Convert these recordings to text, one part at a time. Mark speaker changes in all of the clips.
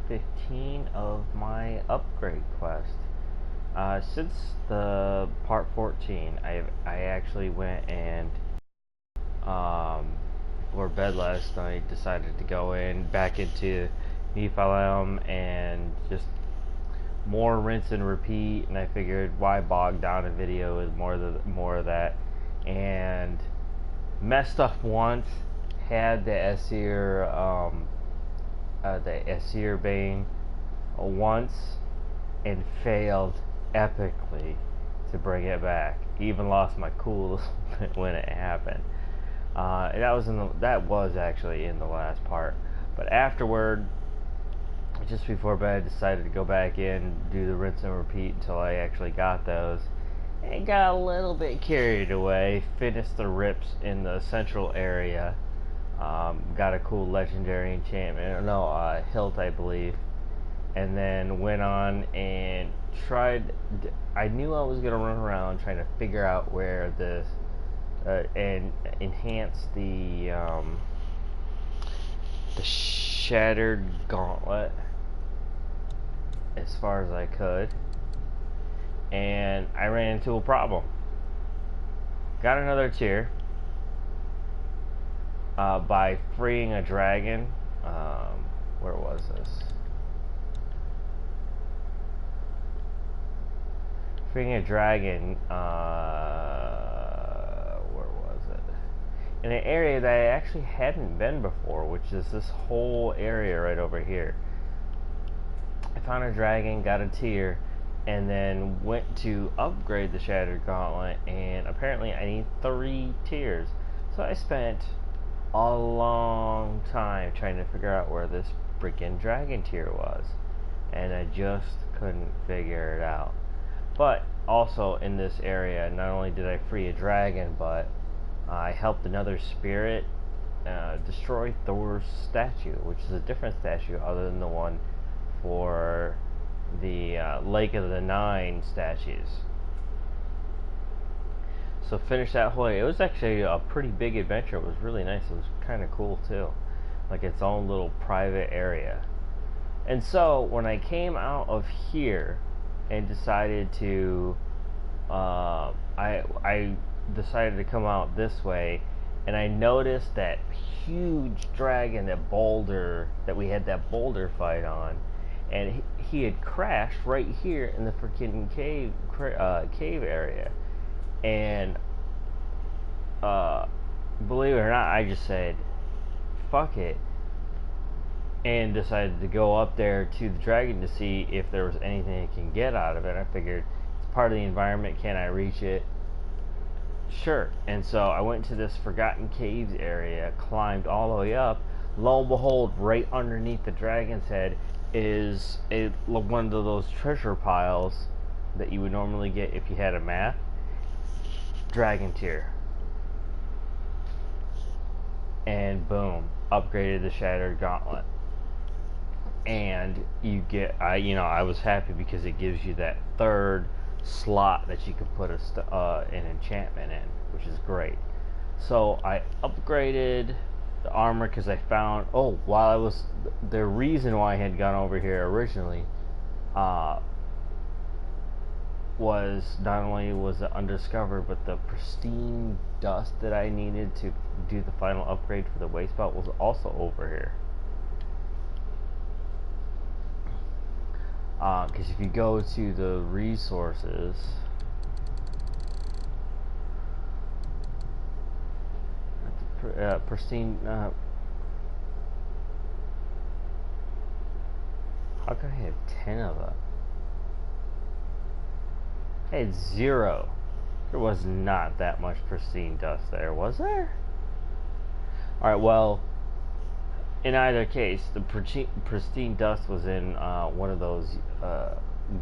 Speaker 1: 15 of my upgrade quest. Since the part 14, I actually went and before bed last night decided to go back into Nephilim and just more rinse and repeat. And I figured why bog down a video with more of that, and messed up once. Had the Asir Bane once and failed epically to bring it back. Even lost my cool when it happened. That was actually in the last part. But afterward, just before bed, I decided to go back in, do the rinse and repeat until I actually got those. And got a little bit carried away. Finished the rips in the central area. Got a cool legendary enchantment. No, hilt, I believe. And then went on and tried. I knew I was gonna run around trying to figure out where this and enhance the shattered gauntlet as far as I could. And I ran into a problem. Got another tier by freeing a dragon. Where was this? Freeing a dragon. Where was it? In an area that I actually hadn't been before, which is this whole area right over here. I found a dragon, got a tier, and then went to upgrade the Shattered Gauntlet, and apparently I need 3 tiers. So I spent a long time trying to figure out where this freaking dragon tier was, and I just couldn't figure it out. But also in this area, not only did I free a dragon, but I helped another spirit destroy Thor's statue, which is a different statue other than the one for the Lake of the Nine statues. So finish that whole area. It was actually a pretty big adventure. It was really nice. It was kind of cool too, like its own little private area. And so when I came out of here and decided to I decided to come out this way, and I noticed that huge dragon, that we had that boulder fight on, and he had crashed right here in the freaking cave area. And believe it or not, I just said fuck it and decided to go up there to the dragon to see if there was anything I can get out of it. I figured it's part of the environment, can I reach it? Sure. And so I went to this Forgotten Caves area, climbed all the way up. Lo and behold, right underneath the dragon's head is one of those treasure piles that you would normally get if you had a map. Dragon tier. And boom, upgraded the Shattered Gauntlet. And you get, I was happy because it gives you that third slot that you can put an enchantment in, which is great. So I upgraded the armor because I found, the reason why I had gone over here originally was not only was it undiscovered, but the pristine dust that I needed to do the final upgrade for the waste belt was also over here. Because if you go to the resources, pristine, how can I have 10 of them? I had 0. There was not that much pristine dust there, was there? Alright, well, in either case, the pristine dust was in one of those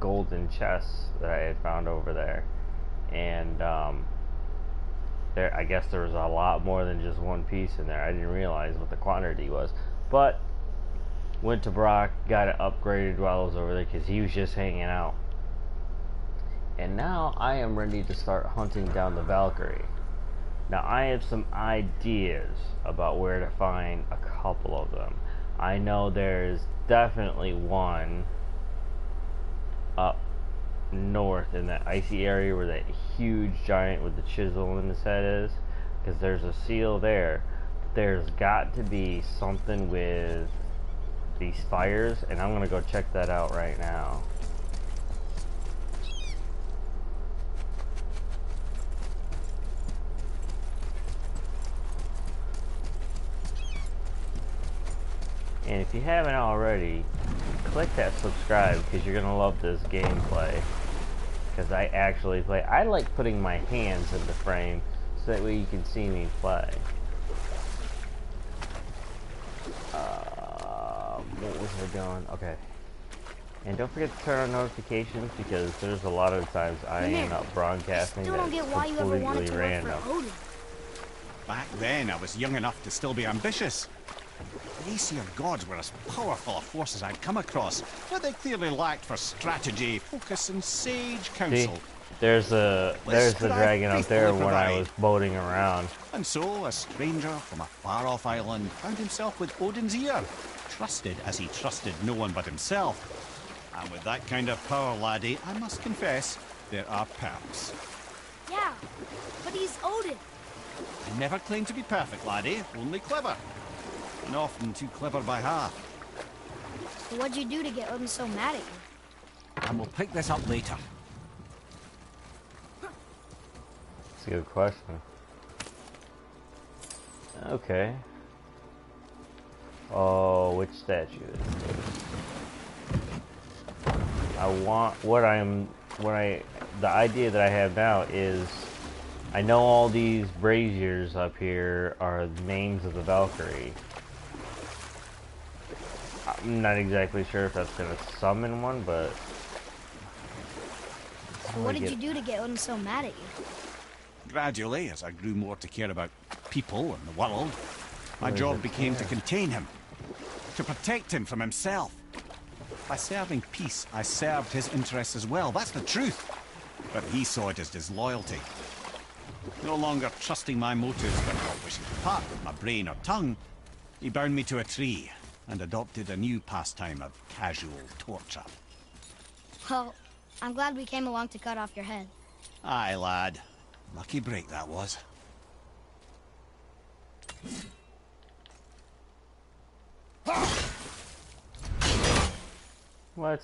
Speaker 1: golden chests that I had found over there. And I guess there was a lot more than just one piece in there. I didn't realize what the quantity was. But went to Brock, got it upgraded while I was over there because he was just hanging out. And now I am ready to start hunting down the Valkyrie. Now I have some ideas about where to find a couple of them. I know there's definitely one up north in that icy area where that huge giant with the chisel in his head is, because there's a seal there. There's got to be something with these fires, and I'm gonna go check that out right now. And if you haven't already, click that subscribe, because you're gonna love this gameplay. Because I actually play. I like putting my hands in the frame so that way you can see me play. What was I doing? Okay. And don't forget to turn on notifications, because there's a lot of times I end up broadcasting that's completely random.
Speaker 2: Back then, I was young enough to still be ambitious. The Aesir gods were as powerful a force as I'd come across, but they clearly lacked for strategy, focus, and sage counsel.
Speaker 1: See, there's the dragon up there when I was boating around.
Speaker 2: And so, a stranger from a far-off island found himself with Odin's ear, trusted as he trusted no one but himself. And with that kind of power, laddie, I must confess, there are perks.
Speaker 3: Yeah, but he's Odin.
Speaker 2: I never claimed to be perfect, laddie, only clever. And often too clever by half.
Speaker 3: So what'd you do to get Odin so mad at you?
Speaker 2: And we'll pick this up later.
Speaker 1: That's a good question. Okay. Oh, which statue is this? The idea that I have now is, I know all these braziers up here are names of the Valkyrie. I'm not exactly sure if that's gonna summon one, but...
Speaker 3: So what did you do to get Odin so mad at you?
Speaker 2: Gradually, as I grew more to care about people and the world, my job became to contain him, to protect him from himself. By serving peace, I served his interests as well, that's the truth. But he saw it as disloyalty. No longer trusting my motives, but not wishing to part with my brain or tongue, he bound me to a tree and adopted a new pastime of casual torture.
Speaker 3: Well, I'm glad we came along to cut off your head.
Speaker 2: Aye, lad. Lucky break that was.
Speaker 1: What?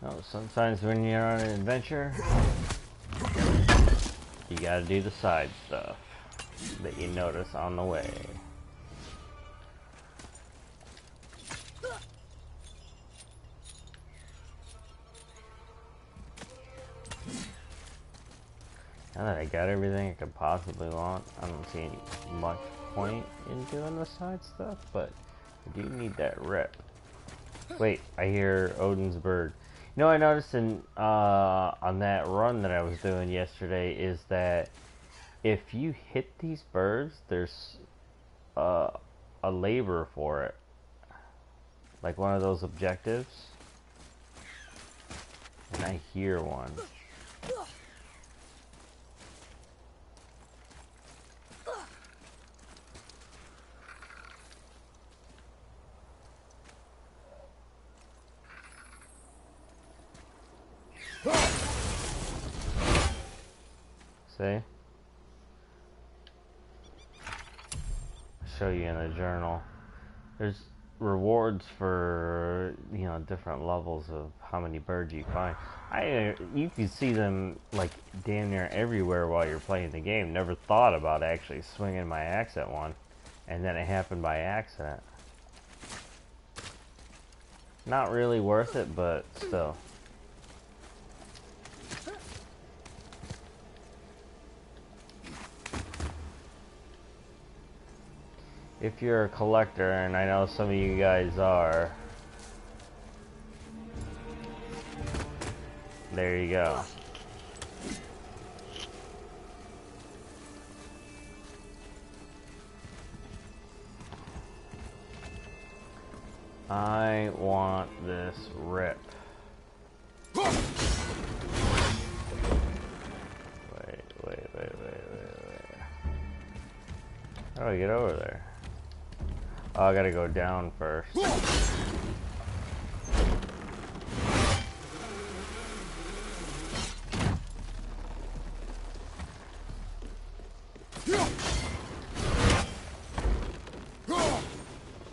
Speaker 1: Oh, sometimes when you're on an adventure, you gotta do the side stuff that you notice on the way. Now that I got everything I could possibly want, I don't see much point in doing the side stuff, but I do need that rep. Wait, I hear Odin's bird. You know what I noticed on that run that I was doing yesterday is that if you hit these birds, there's a labor for it. Like one of those objectives. And I hear one. See? I'll show you in the journal. There's rewards for, you know, different levels of how many birds you find. You can see them like damn near everywhere while you're playing the game. Never thought about actually swinging my axe at one, and then it happened by accident. Not really worth it, but still. If you're a collector, and I know some of you guys are, there you go. I want this rip. Wait. How do I get over there? Oh, I gotta go down first.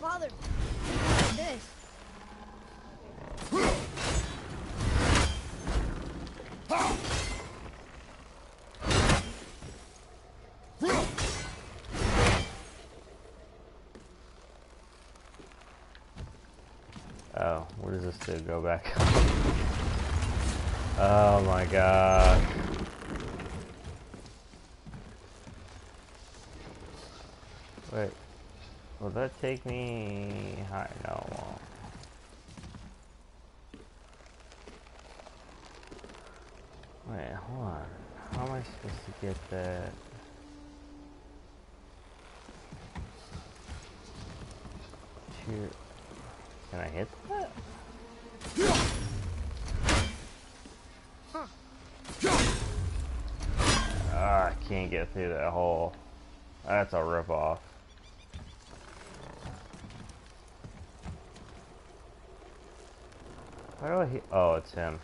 Speaker 3: Father, look at this.
Speaker 1: Oh, where does this do? Go back. Oh my god. Wait. Will that take me high? No, it won't. Wait, hold on. How am I supposed to get that? Cheer. Can I hit that? Ah, I can't get through that hole. That's a ripoff. Why do I hit? Oh, it's him.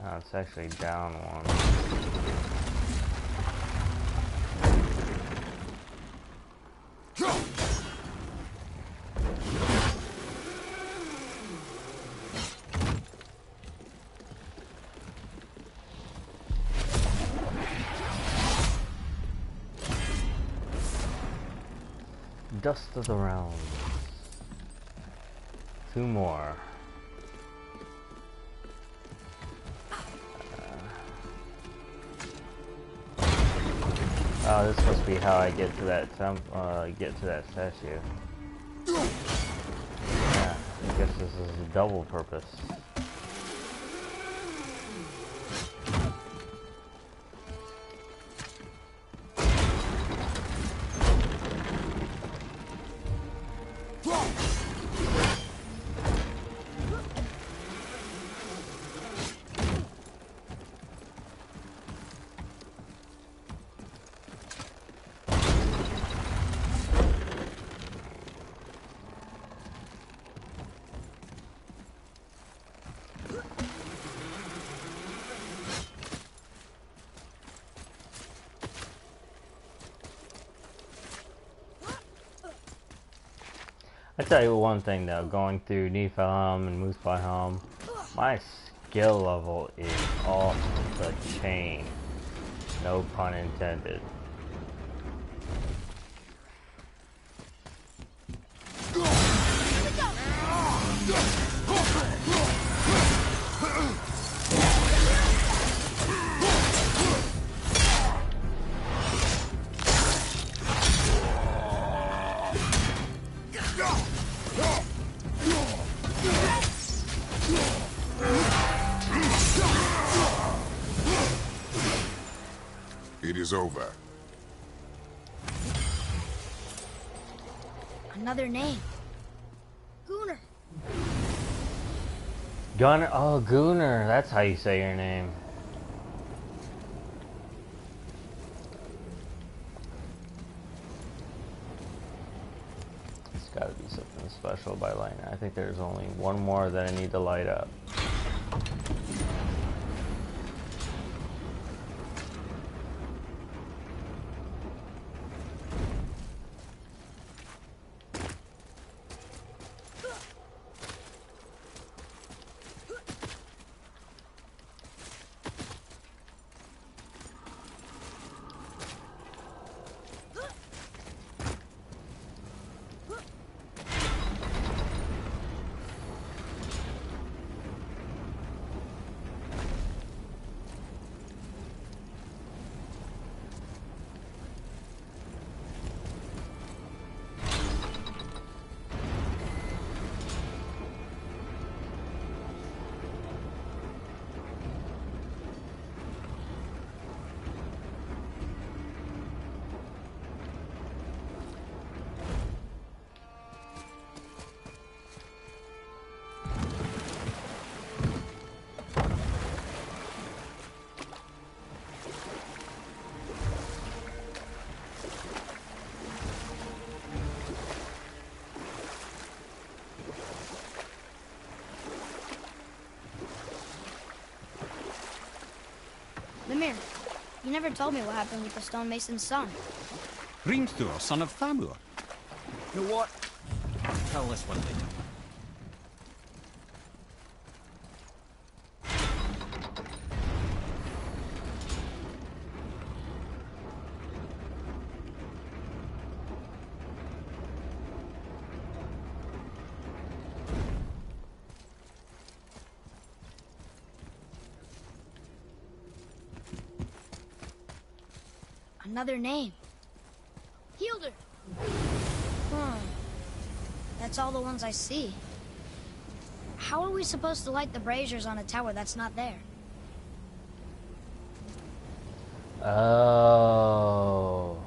Speaker 1: Oh, it's actually down one. Dust of the realms. 2 more. Oh, this must be how I get to that statue. Yeah, I guess this is a double purpose. I tell you one thing though, going through Niflheim and Muspelheim, my skill level is off the chain. No pun intended.
Speaker 4: It is over.
Speaker 3: Another name. Gunnar.
Speaker 1: Gunnar, oh Gunnar, that's how you say your name. It's gotta be something special by lighting. I think there's only one more that I need to light up.
Speaker 3: never told me what happened with the stonemason's son.
Speaker 2: Hrimthur, son of Thamur. You know what? I'll tell this one later.
Speaker 3: Another name. Hilder. That's all the ones I see. How are we supposed to light the braziers on a tower that's not there?
Speaker 1: Oh.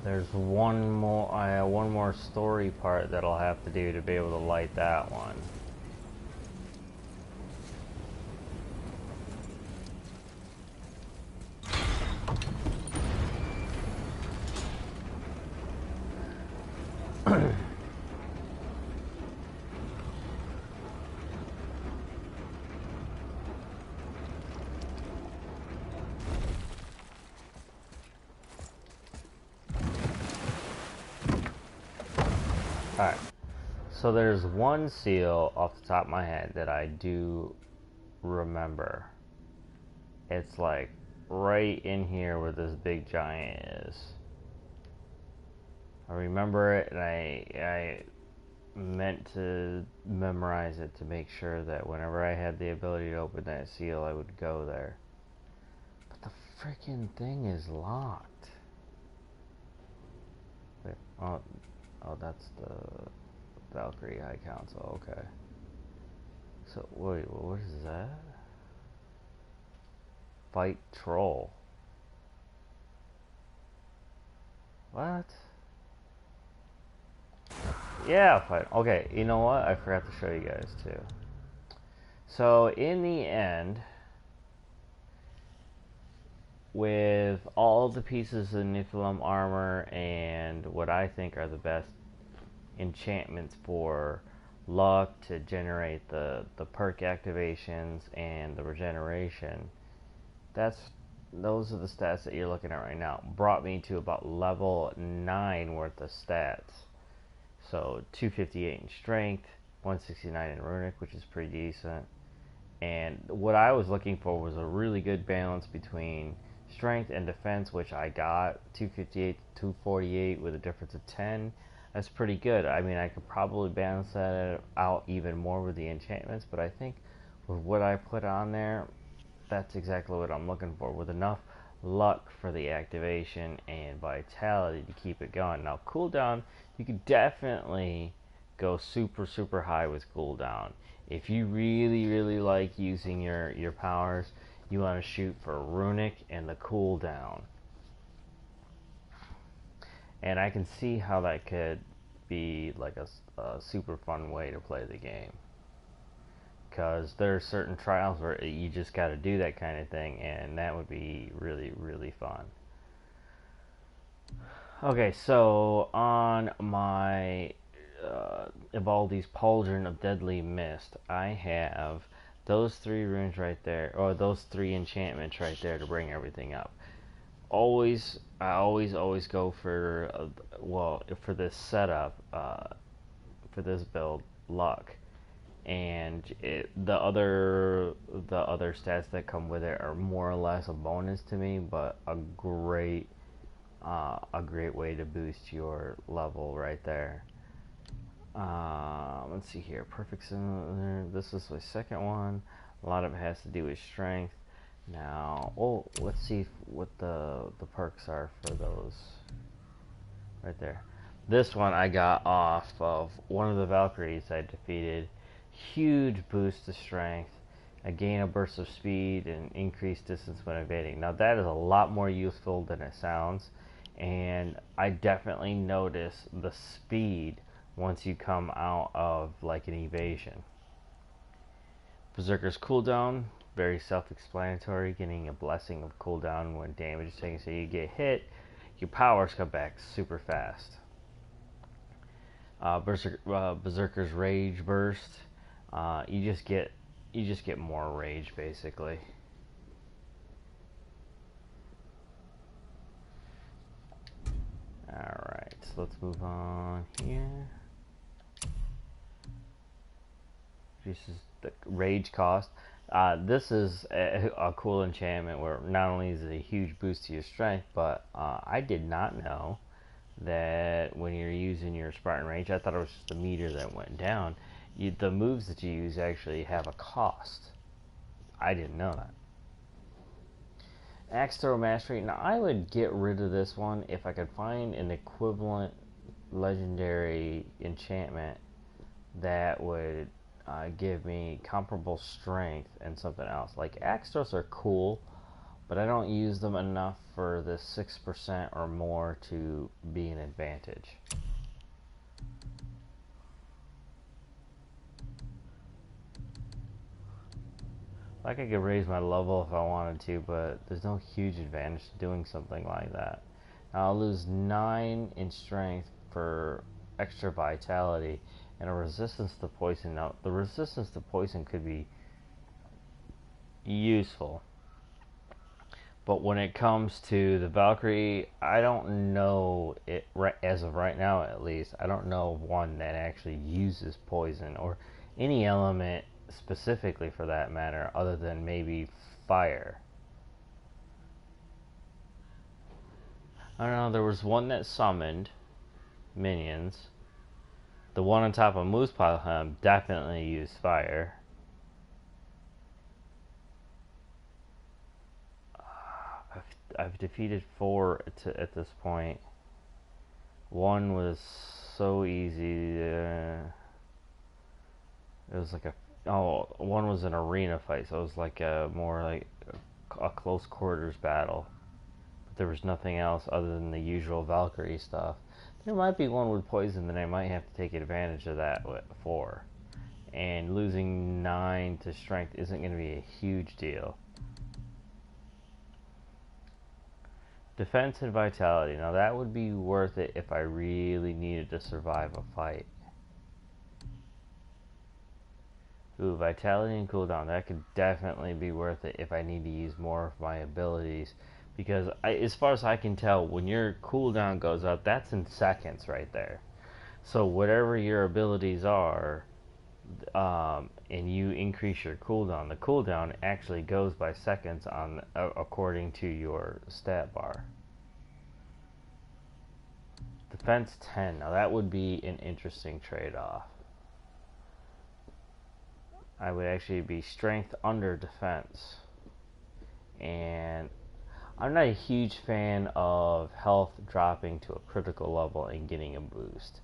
Speaker 1: There's one more story part that I'll have to do to be able to light that one. Alright, so there's one seal off the top of my head that I do remember. It's like right in here where this big giant is. I remember it, and I meant to memorize it to make sure that whenever I had the ability to open that seal, I would go there. But the freaking thing is locked. Wait, oh, that's the Valkyrie High Council, okay. So, wait, what is that? Fight Troll. What? Yeah, fine. Okay, you know what? I forgot to show you guys too. So in the end, with all the pieces of Niflheim armor and what I think are the best enchantments for luck to generate the perk activations and the regeneration, those are the stats that you're looking at right now. Brought me to about level 9 worth of stats. So 258 in strength, 169 in runic, which is pretty decent. And what I was looking for was a really good balance between strength and defense, which I got. 258 to 248 with a difference of 10. That's pretty good. I mean, I could probably balance that out even more with the enchantments, but I think with what I put on there, that's exactly what I'm looking for, with enough luck for the activation and vitality to keep it going. Now, cooldown, you could definitely go super high with cooldown. If you really like using your powers, you want to shoot for runic and the cooldown. And I can see how that could be like a super fun way to play the game. Because there are certain trials where you just got to do that kind of thing, and that would be really fun. Okay, so on my Ivaldi's Pauldron of Deadly Mist, I have those 3 runes right there, or those 3 enchantments right there to bring everything up. I always go for for this setup, for this build, luck. And the other stats that come with it are more or less a bonus to me, but a great way to boost your level right there. Let's see here, perfect similar. This is my second one. A lot of it has to do with strength. Now, let's see what the perks are for those right there. This one I got off of one of the Valkyries I defeated. Huge boost to strength, a gain a burst of speed, and increased distance when evading. Now that is a lot more useful than it sounds, and I definitely notice the speed once you come out of like an evasion. Berserker's cooldown, very self-explanatory, getting a blessing of cooldown when damage is taken. So you get hit, your powers come back super fast. Berserker's rage burst. You just get more rage basically. let's move on here. This is the rage cost. This is a cool enchantment where not only is it a huge boost to your strength, but I did not know that when you're using your Spartan rage, I thought it was just the meter that went down. The moves that you use actually have a cost. I didn't know that. Axe Throw Mastery. Now, I would get rid of this one if I could find an equivalent legendary enchantment that would give me comparable strength and something else. Like, axe throws are cool, but I don't use them enough for the 6% or more to be an advantage. Like, I could raise my level if I wanted to, but there's no huge advantage to doing something like that. Now, I'll lose 9 in strength for extra vitality and a resistance to poison. Now, the resistance to poison could be useful, but when it comes to the Valkyrie, I don't know it as of right now. At least I don't know of one that actually uses poison or any element specifically for that matter, other than maybe fire. I don't know. There was one that summoned minions. The one on top of Moose Pile definitely used fire. I've defeated 4 at this point. One was so easy. It was like one was an arena fight, so it was like more like a close quarters battle. But there was nothing else other than the usual Valkyrie stuff. There might be one with poison that I might have to take advantage of that for. And losing 9 to strength isn't going to be a huge deal. Defense and vitality. Now that would be worth it if I really needed to survive a fight. Ooh, vitality and cooldown. That could definitely be worth it if I need to use more of my abilities. Because as far as I can tell, when your cooldown goes up, that's in seconds right there. So whatever your abilities are, and you increase your cooldown, the cooldown actually goes by seconds on according to your stat bar. Defense 10. Now that would be an interesting trade-off. I would actually be strength under defense. And I'm not a huge fan of health dropping to a critical level and getting a boost.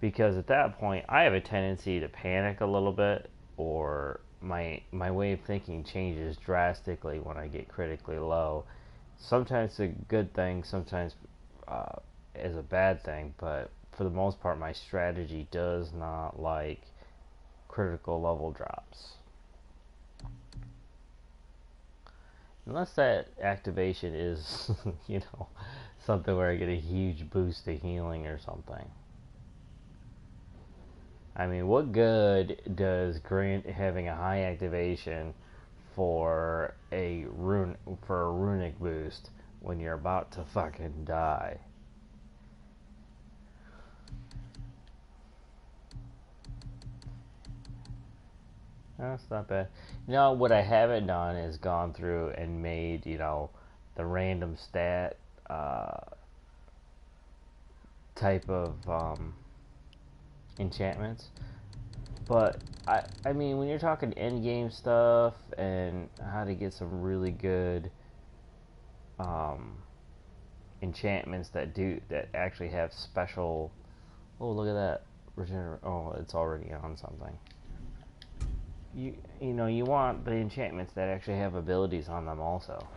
Speaker 1: Because at that point, I have a tendency to panic a little bit, or my way of thinking changes drastically when I get critically low. Sometimes it's a good thing, sometimes is a bad thing, but for the most part, my strategy does not like critical level drops. Unless that activation is, something where I get a huge boost to healing or something. I mean, what good does having a high activation for a runic boost when you're about to fucking die? That's not bad. What I haven't done is gone through and made, the random stat type of enchantments. But I mean, when you're talking end game stuff and how to get some really good enchantments that actually have special. Oh, look at that! Oh, it's already on something. You want the enchantments that actually have abilities on them also.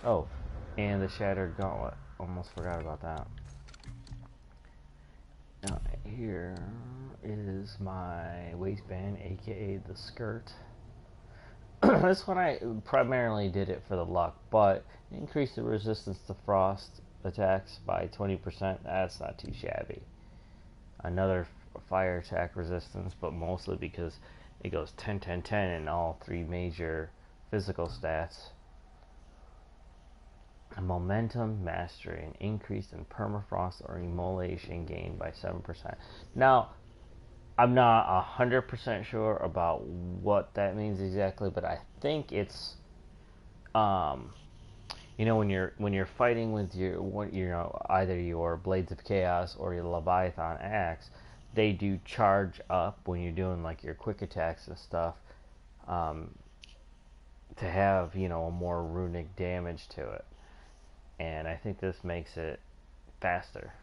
Speaker 1: Oh, and the Shattered Gauntlet. Almost forgot about that. Now, here is my waistband, aka the skirt. This one I primarily did it for the luck, but increase the resistance to frost attacks by 20%. That's not too shabby. Another fire attack resistance, but mostly because it goes 10, 10, 10 in all 3 major physical stats. Momentum mastery, an increase in permafrost or immolation gained by 7%. Now, I'm not 100% sure about what that means exactly, but I think it's, you know, when you're fighting with either your Blades of Chaos or your Leviathan axe, they do charge up when you're doing like your quick attacks and stuff, to have, you know, a more runic damage to it. And I think this makes it faster.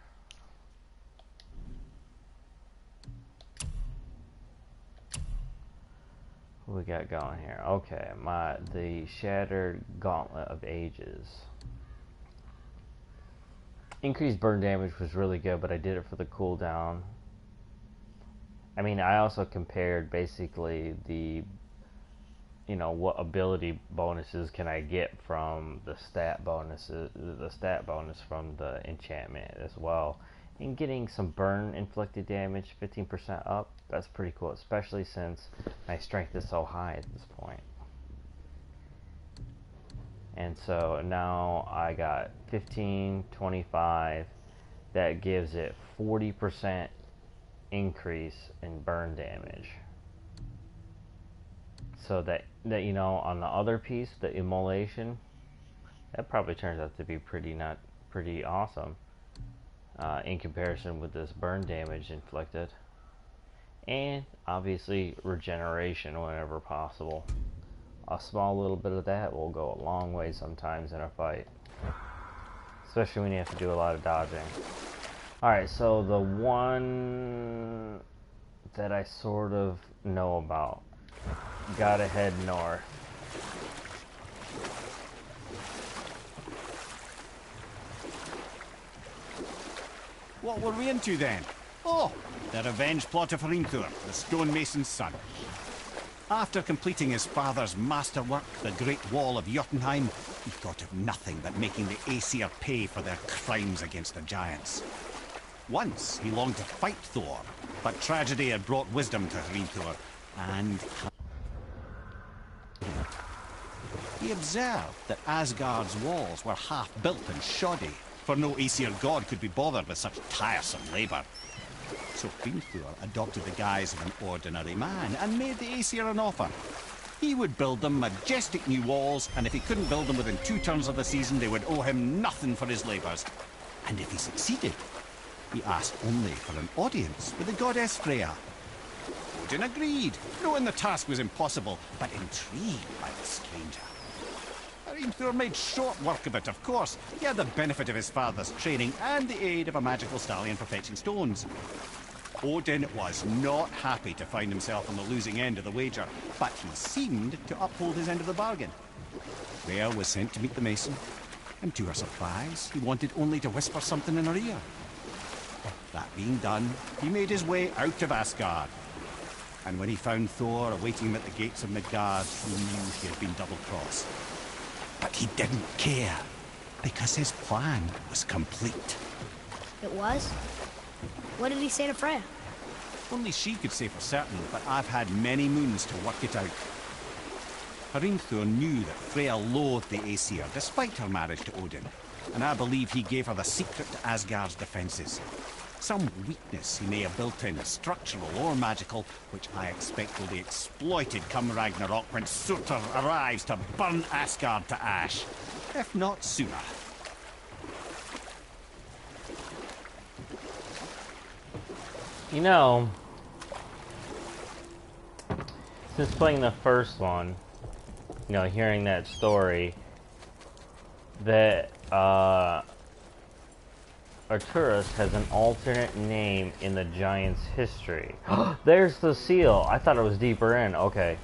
Speaker 1: What we got going here? Okay, the Shattered Gauntlet of Ages. Increased burn damage was really good, but I did it for the cooldown. I mean, I also compared basically the, you know, what ability bonuses can I get from the stat bonus from the enchantment as well. And getting some burn inflicted damage, 15% up, that's pretty cool, especially since my strength is so high at this point. And so now I got 15, 25, that gives it 40% increase in burn damage. So that you know, on the other piece, the immolation, that probably turns out to be pretty awesome in comparison with this burn damage inflicted. And obviously regeneration whenever possible. A small little bit of that will go a long way sometimes in a fight, especially when you have to do a lot of dodging. Alright, so the one that I sort of know about, gotta head north.
Speaker 2: What were we into then? Oh, the revenge plot of Hrimthur, the stonemason's son. After completing his father's masterwork, the Great Wall of Jotunheim, he thought of nothing but making the Aesir pay for their crimes against the giants. Once he longed to fight Thor, but tragedy had brought wisdom to Hrimthur, and he observed that Asgard's walls were half-built and shoddy, for no Aesir god could be bothered with such tiresome labour. So Hrimthur adopted the guise of an ordinary man and made the Aesir an offer. He would build them majestic new walls, and if he couldn't build them within 2 turns of the season, they would owe him nothing for his labours. And if he succeeded, he asked only for an audience with the goddess Freya. Odin agreed, knowing the task was impossible, but intrigued by the stranger. Hrimthur made short work of it, of course. He had the benefit of his father's training and the aid of a magical stallion for fetching stones. Odin was not happy to find himself on the losing end of the wager, but he seemed to uphold his end of the bargain. Freya was sent to meet the mason, and to her surprise, he wanted only to whisper something in her ear. That being done, he made his way out of Asgard. And when he found Thor awaiting him at the gates of Midgard, he knew he had been double-crossed. But he didn't care, because his plan was complete.
Speaker 3: It was? What did he say to Freya?
Speaker 2: Only she could say for certain, but I've had many moons to work it out. Hrimthur knew that Freya loathed the Aesir, despite her marriage to Odin, and I believe he gave her the secret to Asgard's defences. Some weakness he may have built in, structural or magical, which I expect will be exploited come Ragnarok when Surtur arrives to burn Asgard to ash, if not sooner.
Speaker 1: You know, since playing the first one, you know, hearing that story, that Arturus has an alternate name in the Giants' history. There's the seal. I thought it was deeper in. Okay.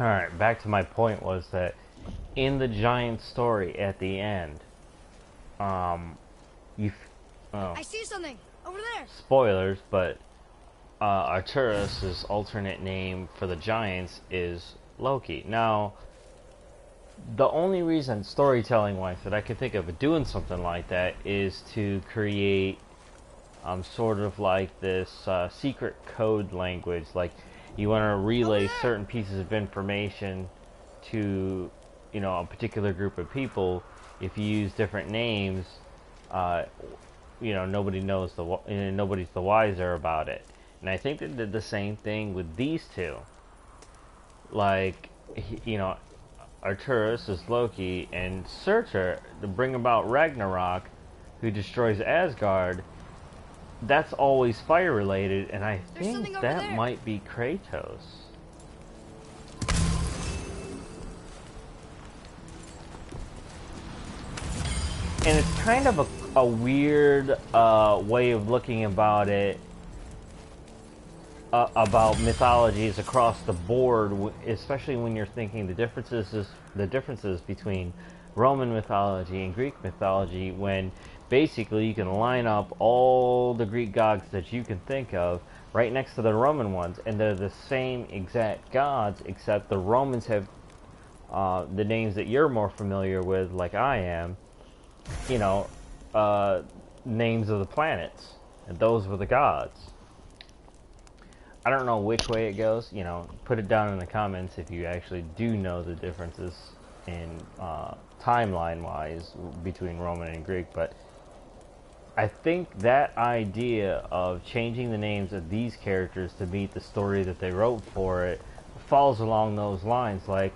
Speaker 1: Alright, back to my point was that in the giant story at the end,
Speaker 3: I see something over there.
Speaker 1: spoilers, but Arturus' alternate name for the giants is Loki. Now, the only reason, storytelling-wise, that I could think of doing something like that is to create sort of like this secret code language. Like, you want to relay certain pieces of information to, you know, a particular group of people. If you use different names, you know, nobody's the wiser about it. And I think they did the same thing with these two. Like, you know, Arturus is Loki, and Surtur, to bring about Ragnarok, who destroys Asgard, that's always fire related, and I think that might be Kratos. And it's kind of a weird way of looking about it, about mythologies across the board, especially when you're thinking the differences between Roman mythology and Greek mythology, when basically you can line up all the Greek gods that you can think of right next to the Roman ones, and they're the same exact gods, except the Romans have the names that you're more familiar with, like I am, you know, names of the planets, and those were the gods. I don't know which way it goes, you know, put it down in the comments if you actually do know the differences in timeline-wise between Roman and Greek, but I think that idea of changing the names of these characters to meet the story that they wrote for it falls along those lines. Like,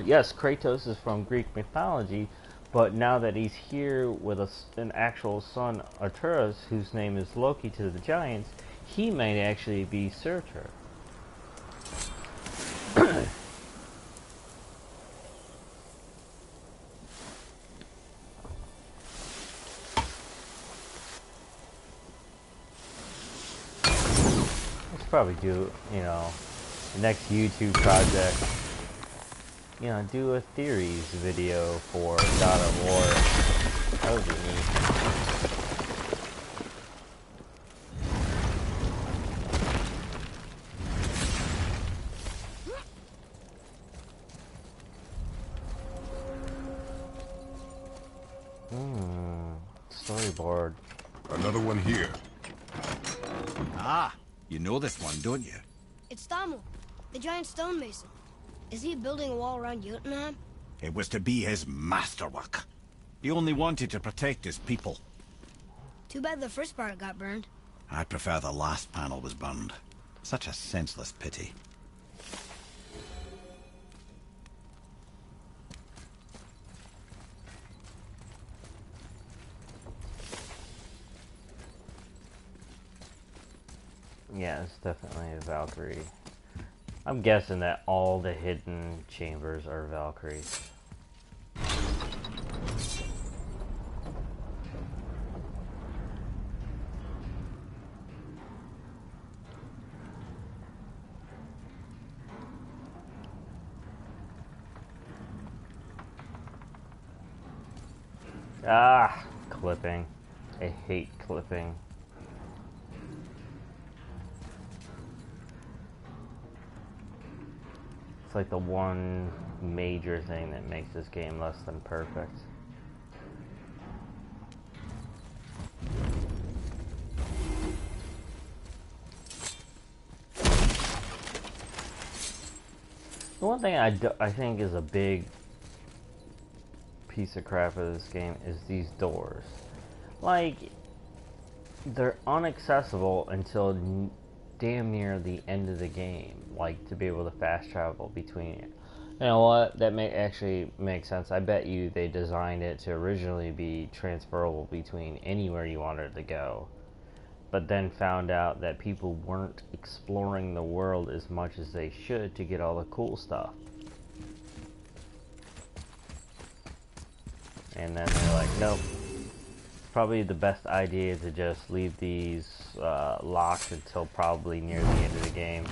Speaker 1: yes, Kratos is from Greek mythology, but now that he's here with an actual son, Arturus, whose name is Loki to the giants, he might actually be Surtur. Let's probably do, you know, the next YouTube project, you know, do a theories video for God of War. That would be neat. Storyboard.
Speaker 4: Another one here.
Speaker 2: Ah, you know this one, don't you?
Speaker 3: It's Thamur, the giant stonemason. Is he building a wall around Jotunheim?
Speaker 2: It was to be his masterwork. He only wanted to protect his people.
Speaker 3: Too bad the first part got burned.
Speaker 2: I prefer the last panel was burned. Such a senseless pity.
Speaker 1: Yeah, it's definitely a Valkyrie. I'm guessing that all the hidden chambers are Valkyries. Ah, clipping. I hate clipping. It's like the one major thing that makes this game less than perfect. The one thing I think is a big piece of crap of this game is these doors. Like, they're inaccessible until damn near the end of the game, like to be able to fast travel between it. You know what? That may actually make sense. I bet you they designed it to originally be transferable between anywhere you wanted to go, but then found out that people weren't exploring the world as much as they should to get all the cool stuff. And then they're like, nope. Probably the best idea to just leave these locked until probably near the end of the game.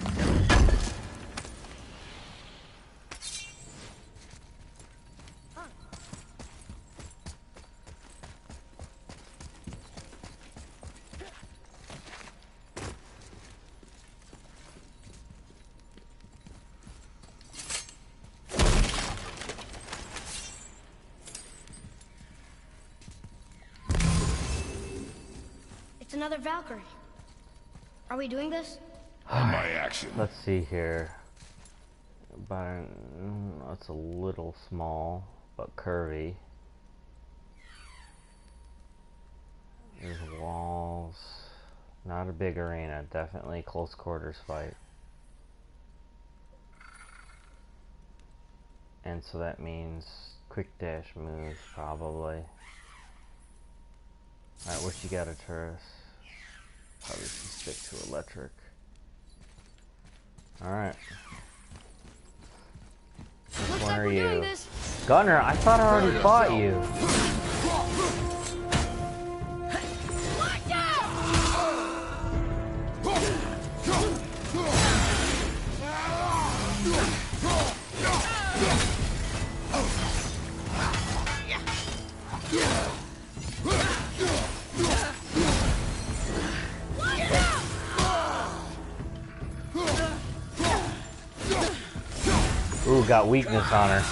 Speaker 3: another Valkyrie. Are we doing this?
Speaker 4: On my action.
Speaker 1: Let's see here. But it's a little small, but curvy. There's walls. Not a big arena. Definitely close quarters fight. And so that means quick dash moves, probably. Alright, what you got, Arturus? Probably should stick to electric. Alright. Which one are you? Gunner, I thought I already fought you. Ooh, got weakness on her.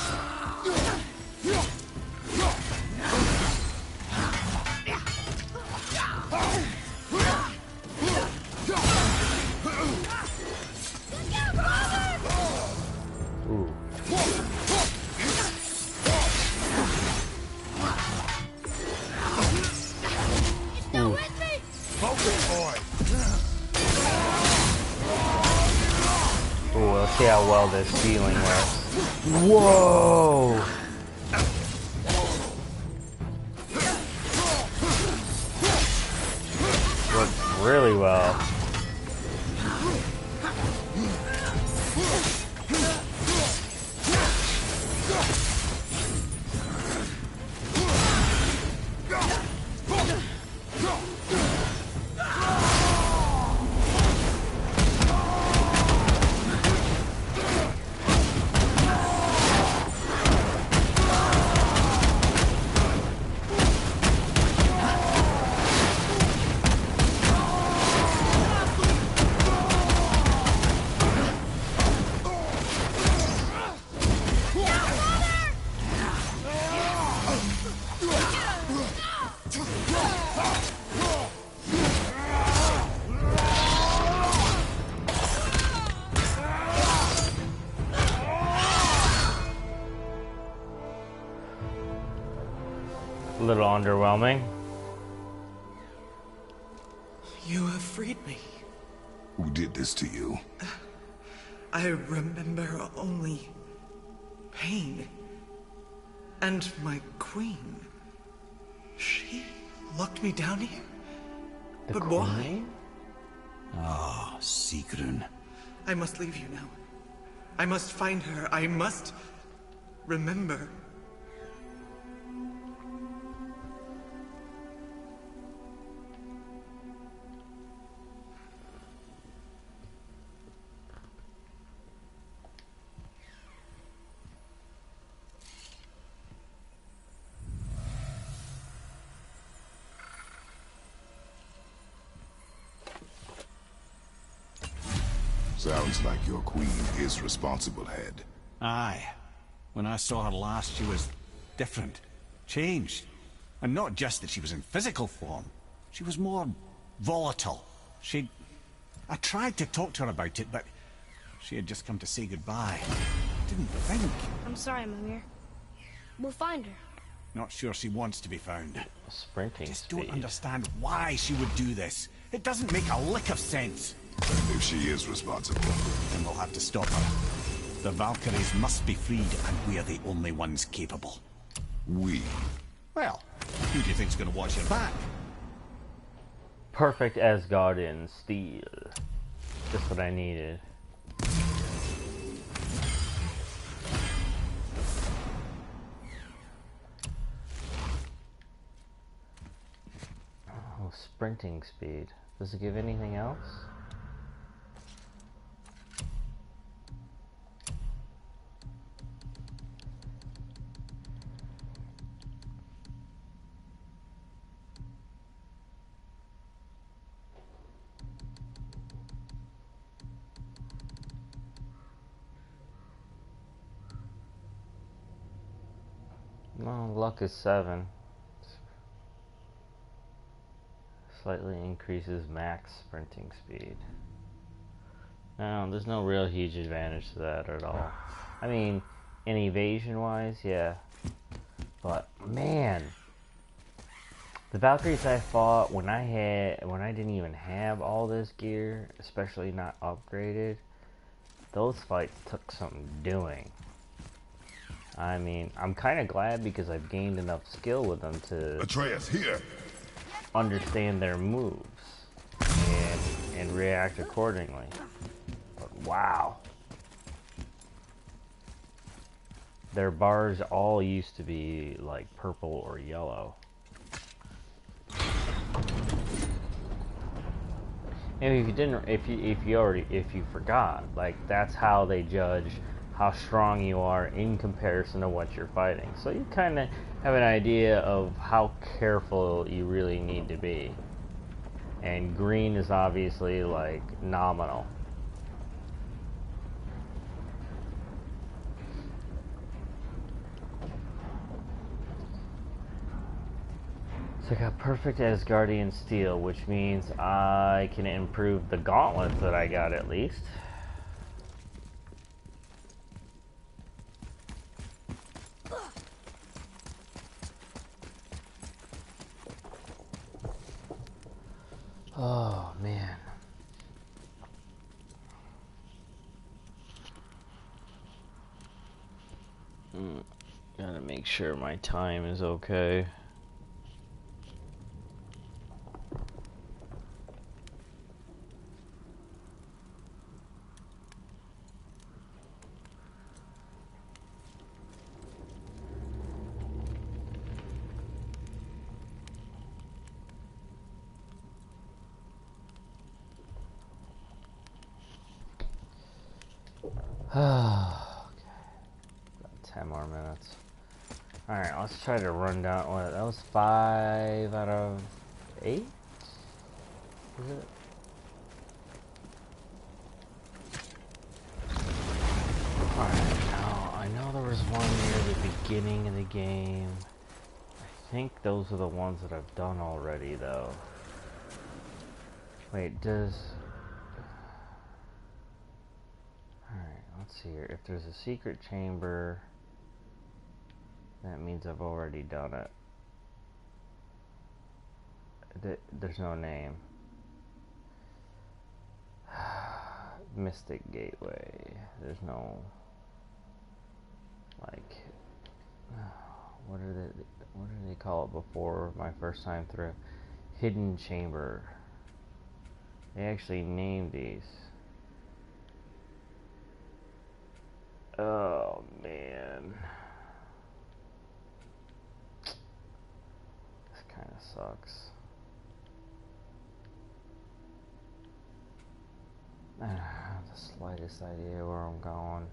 Speaker 1: Ooh. Ooh. Ooh, let's see how well this healing works. Whoa! Works really well. A little underwhelming.
Speaker 5: You have freed me.
Speaker 4: Who did this to you?
Speaker 5: I remember only pain. And my queen. She locked me down here. But why?
Speaker 2: Ah, Sigrun.
Speaker 5: I must leave you now. I must find her. I must remember.
Speaker 4: Sounds like your queen is responsible, Head.
Speaker 2: Aye. When I saw her last, she was different. Changed. And not just that she was in physical form. She was more volatile. I tried to talk to her about it, but she had just come to say goodbye. Didn't think.
Speaker 3: I'm sorry, Mimir. We'll find her.
Speaker 2: Not sure she wants to be found.
Speaker 1: Sprinting
Speaker 2: Just
Speaker 1: speed.
Speaker 2: don't understand why she would do this. It doesn't make a lick of sense.
Speaker 4: And if she is responsible,
Speaker 2: Then we'll have to stop her. The Valkyries must be freed, and we're the only ones capable.
Speaker 4: we.
Speaker 2: Well, who do you think's gonna watch your back?
Speaker 1: Perfect Asgardian steel. Just what I needed. Oh, sprinting speed. Does it give anything else? No, luck is 7. Slightly increases max sprinting speed. No, there's no real huge advantage to that at all. I mean, in evasion wise, yeah. But man, the Valkyries I fought when I didn't even have all this gear, especially not upgraded, those fights took some doing. I mean, I'm kind of glad because I've gained enough skill with them to
Speaker 4: Atreus, here.
Speaker 1: understand their moves and react accordingly. But wow. Their bars all used to be like purple or yellow. And if you forgot, like that's how they judge how strong you are in comparison to what you're fighting. So you kind of have an idea of how careful you really need to be. And green is obviously like nominal. So I got perfect Asgardian steel, which means I can improve the gauntlets that I got at least. Oh man. Gotta make sure my time is okay. Okay. About 10 more minutes. Alright, let's try to run down. What, that was 5 out of 8? Is it? Alright, now I know there was one near the beginning of the game. I think those are the ones that I've done already, though. Wait, does... Alright, let's see here. If there's a secret chamber, that means I've already done it. There's no name. Mystic Gateway. There's no... like... what do they call it before my first time through? Hidden Chamber. They actually named these. Oh man, this kind of sucks. I don't have the slightest idea where I'm going.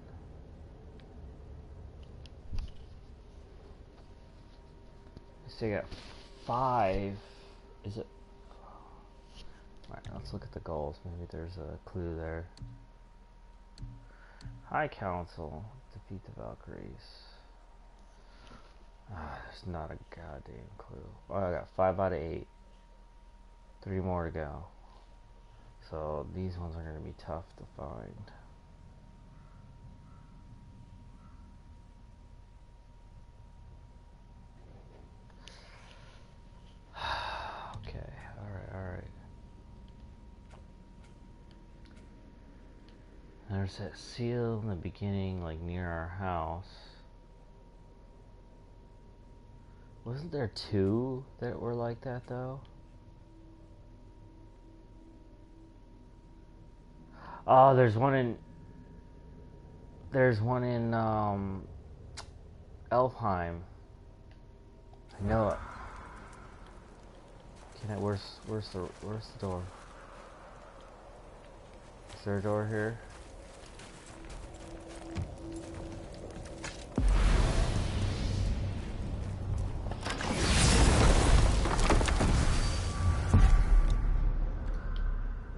Speaker 1: So you got 5. Is it? Alright, let's look at the goals. Maybe there's a clue there. High Council, defeat the Valkyries. There's not a goddamn clue. Oh, I got 5 out of 8. 3 more to go. So these ones are going to be tough to find. Okay, alright. There's that seal in the beginning, like near our house. Wasn't there 2 that were like that though? Oh, there's one in Elfheim. I know it. Where's the door? Is there a door here?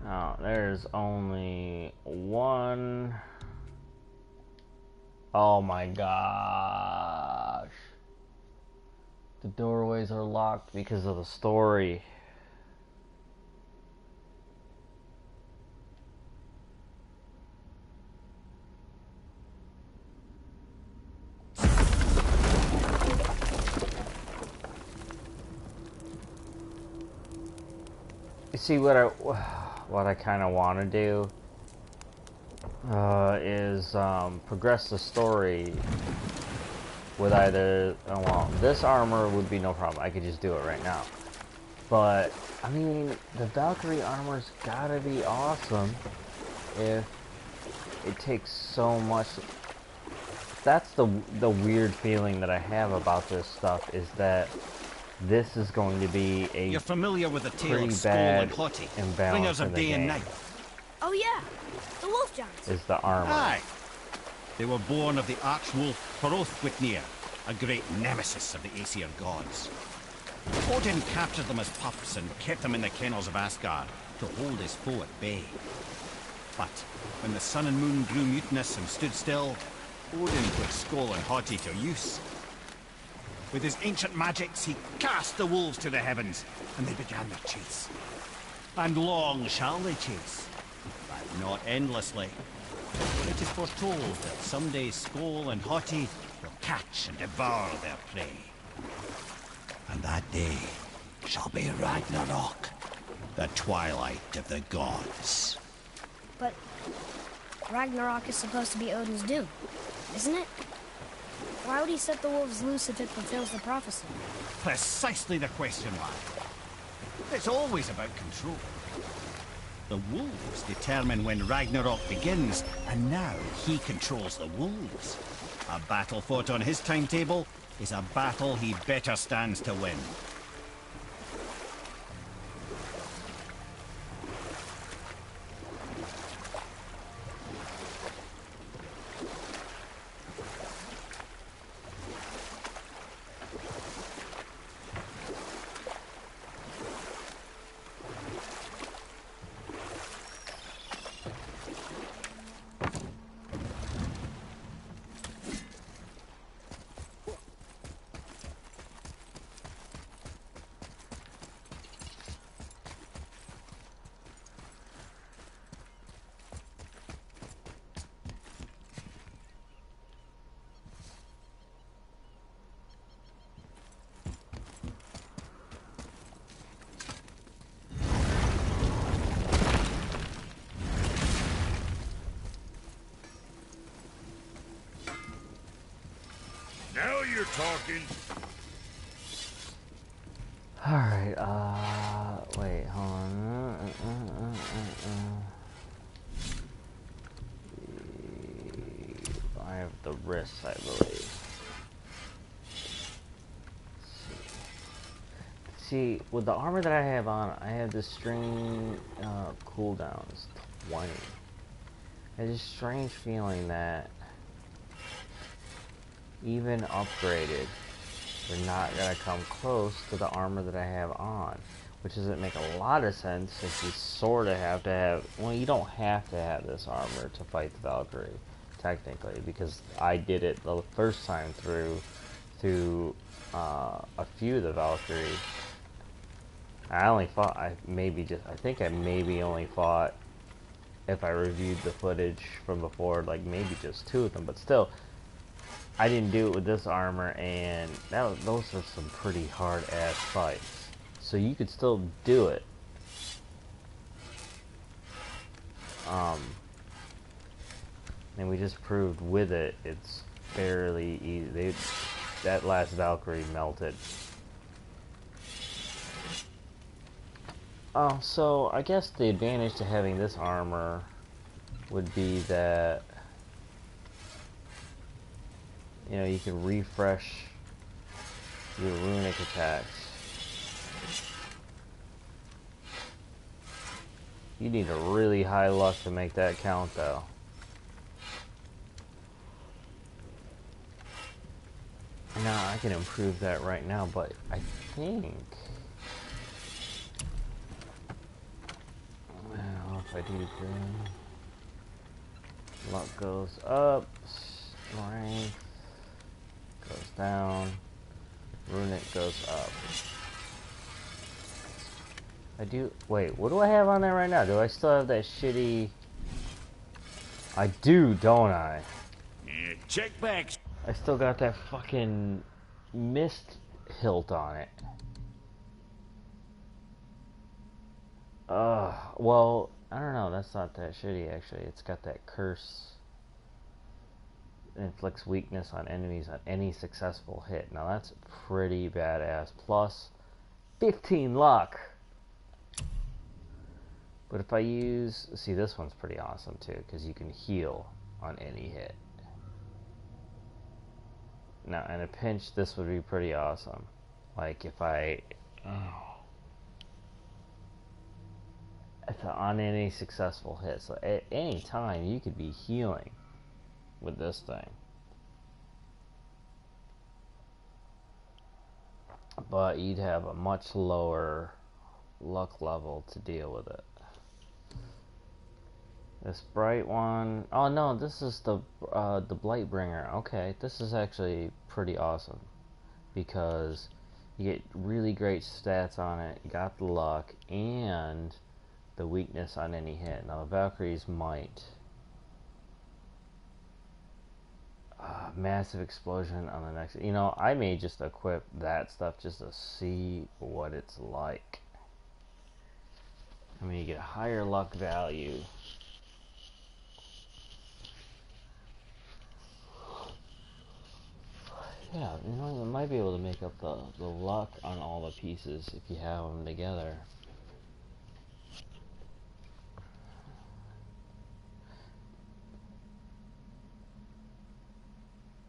Speaker 1: Oh, there's only one. Oh my gosh. The doorways are locked because of the story. see what I kind of want to do is progress the story with either well, this armor would be no problem. I could just do it right now. But I mean, the Valkyrie armor's gotta be awesome if it takes so much. That's the weird feeling that I have about this stuff, is that this is going to be a
Speaker 2: You're familiar with the tale
Speaker 1: pretty
Speaker 2: of Skull
Speaker 1: bad
Speaker 2: and Haughty,
Speaker 1: imbalance
Speaker 2: bringers
Speaker 1: in
Speaker 2: of
Speaker 1: the
Speaker 2: day and
Speaker 1: game.
Speaker 2: night.
Speaker 3: Oh yeah, the wolf giants.
Speaker 1: Is the armor.
Speaker 2: Aye. They were born of the arch-wolf Hrothwitnir, a great nemesis of the Aesir gods. Odin captured them as pups and kept them in the kennels of Asgard to hold his foe at bay. But when the sun and moon grew mutinous and stood still, Odin put Skoll and Haughty to use. With his ancient magics, he cast the wolves to the heavens, and they began their chase. And long shall they chase, but not endlessly. For it is foretold that someday Skoll and Haughty will catch and devour their prey. And that day shall be Ragnarok, the twilight of the gods.
Speaker 3: But Ragnarok is supposed to be Odin's doom, isn't it? Why would he set the wolves loose if it fulfills the prophecy?
Speaker 2: Precisely the question, lad. It's always about control. The wolves determine when Ragnarok begins, and now he controls the wolves. A battle fought on his timetable is a battle he better stands to win.
Speaker 6: Now you're talking.
Speaker 1: Alright, wait, hold on. I have the wrists, I believe. See, with the armor that I have on, I have this strange cooldown. It's 20. I have this strange feeling that even upgraded, they're not gonna come close to the armor that I have on, which doesn't make a lot of sense since you sort of have to have, well, you don't have to have this armor to fight the Valkyrie, technically, because I did it the first time through a few of the Valkyrie. I only fought, I think I maybe only fought, if I reviewed the footage from before, like maybe just 2 of them, but still, I didn't do it with this armor, and those are some pretty hard-ass fights. So you could still do it. And we just proved with it, it's fairly easy. That last Valkyrie melted. So I guess the advantage to having this armor would be that, you know, you can refresh your runic attacks. You need a really high luck to make that count, though. Now, I can improve that right now, but I think, well, if I do that, luck goes up, strength goes down, runic goes up. I do, wait, what do I have on there right now? Do I still have that shitty, I do, don't I?
Speaker 6: Yeah, check back.
Speaker 1: I still got that fucking mist hilt on it. Well, I don't know. That's not that shitty, actually. It's got that curse. Inflicts weakness on enemies on any successful hit. Now that's pretty badass. Plus 15 luck. But if I use... See, this one's pretty awesome, too, because you can heal on any hit. Now, in a pinch, this would be pretty awesome. Like, if I... on any successful hit. So, at any time, you could be healing with this thing. But you'd have a much lower luck level to deal with it. This bright one... Oh no, this is the Blightbringer. Okay, this is actually pretty awesome. Because you get really great stats on it, you got the luck, and the weakness on any hit. Now the Valkyries might... massive explosion on the next... You know, I may just equip that stuff just to see what it's like. I mean, you get a higher luck value. Yeah, you know, you might be able to make up the luck on all the pieces if you have them together.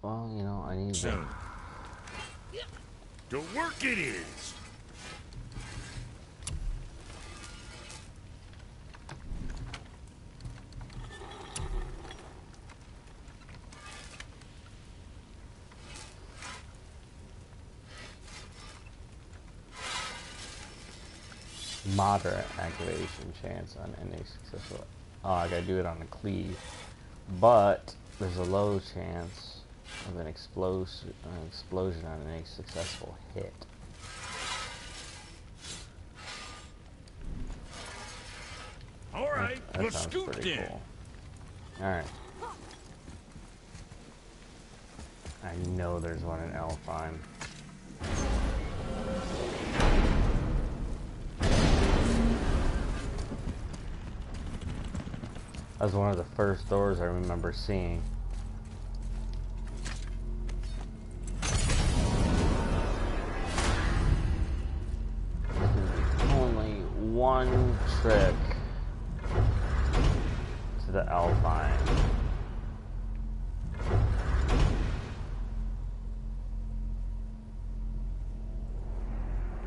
Speaker 1: Well, you know, I need
Speaker 6: So, to work it is.
Speaker 1: moderate activation chance on any successful... Oh, I gotta do it on the cleave. But there's a low chance of an explosion on any successful hit.
Speaker 6: All right,
Speaker 1: That
Speaker 6: let's
Speaker 1: sounds
Speaker 6: scoop
Speaker 1: pretty
Speaker 6: in.
Speaker 1: cool. Alright. I know there's one in Alpine. That was one of the first doors I remember seeing. There's only one trick to the Alpine.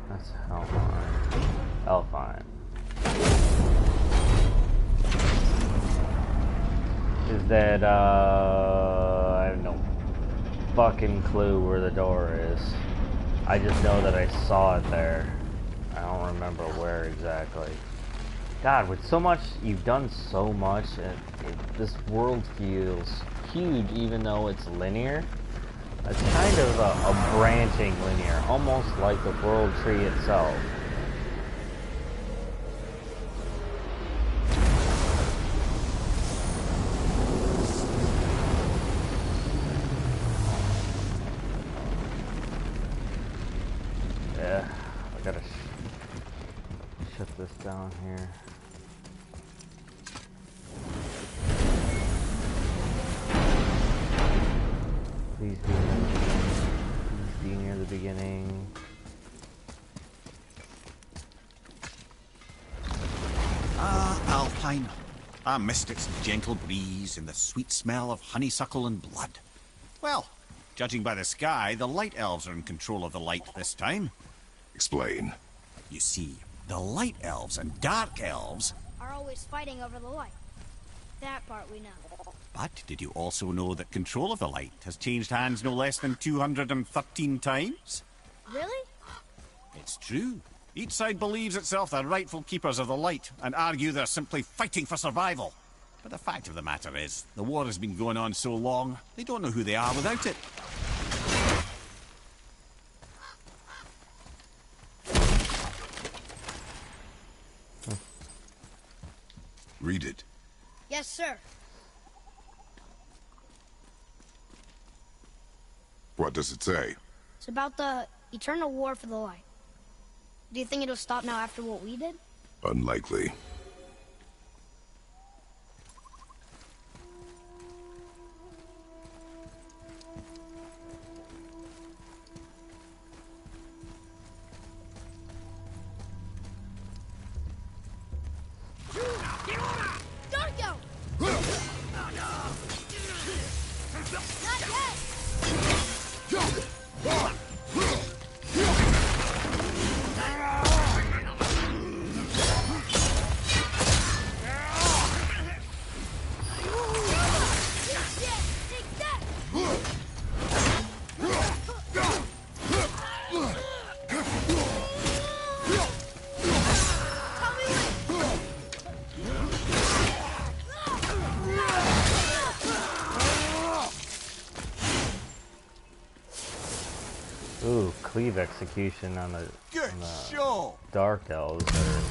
Speaker 1: That's Alpine. Is that, I have no fucking clue where the door is. I just know that I saw it there. I don't remember where exactly. God, with so much, you've done so much, this world feels huge even though it's linear. It's kind of a branching linear, almost like the world tree itself. Yeah, I gotta shut this down here. Please be near the beginning.
Speaker 2: Ah, Alpine. I missed its gentle breeze and the sweet smell of honeysuckle and blood. Well, judging by the sky, the light elves are in control of the light this time.
Speaker 4: Explain.
Speaker 2: You see, the light elves and dark elves...
Speaker 3: Are always fighting over the light. That part we know.
Speaker 2: But did you also know that control of the light has changed hands no less than 213 times?
Speaker 3: Really?
Speaker 2: It's true. Each side believes itself the rightful keepers of the light and argue they're simply fighting for survival. But the fact of the matter is, the war has been going on so long, they don't know who they are without it.
Speaker 4: Read it.
Speaker 3: Yes, sir.
Speaker 4: What does it say?
Speaker 3: It's about the eternal war for the light. Do you think it'll stop now after what we did?
Speaker 4: Unlikely.
Speaker 3: Darko! Not yet!
Speaker 1: Ooh, cleave execution on the,
Speaker 2: Good
Speaker 1: on the
Speaker 2: show!
Speaker 1: dark elves are